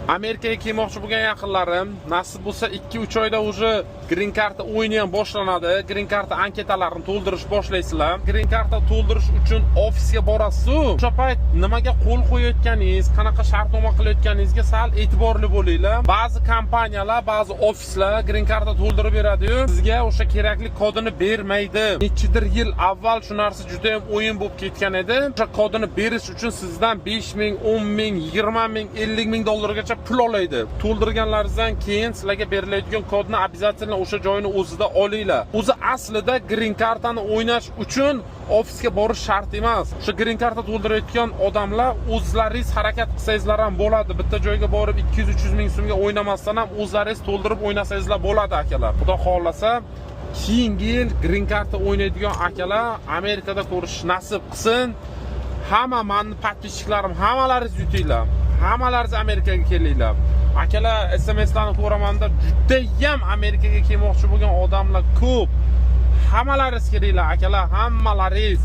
Amerikaga kelmoqchi bo'lgan yaqinlarim, nasib bo'lsa 2-3 oyda уже green card o'yini ham boshlanadi. Green card anketalarini to'ldirish boshlaysizlar. Green card to'ldirish uchun ofisga borasiz. O'sha payt nimaga qo'l qo'yayotganingiz, qanaqa shartnoma qilayotganingizga sal e'tiborli bo'linglar. Ba'zi kompaniyalar, ba'zi ofislar green card to'ldirib beradi-yu, sizga o'sha kerakli kodini bermaydi. Nechidir yil avval shu narsa juda ham o'yin bo'lib ketgan edi. O'sha kodini berish uchun sizdan 5000, 10000, 20000, 50000 dollargacha pul oladi. To'ldirganlaringizdan keyin sizlarga beriladigan kodni обязательно o'sha joyni o'zida olinglar. O'zi aslida green cardani o'ynash uchun ofisga borish shart emas. O'sha green card to'ldirayotgan odamlar o'zlaringiz harakat qilsangizlar ham bo'ladi. Bitta joyga borib 200-300 ming so'mga o'ynamasdan ham o'zlaringiz to'ldirib o'ynasangizlar bo'ladi akalar. Xudo xolasa keyingi yil green card o'ynaydigan akalar Amerikada ko'rish nasib qilsin. Hamma meni podpischiklarim hammalaringiz yutinglar. Hammalaringiz Amerikaga kelinglar. Akalar SMSlarni ko'ramanda juda ham Amerikaga kelmoqchi bo'lgan odamlar ko'p. Hammalaringiz kelinglar akalar, hammalaringiz.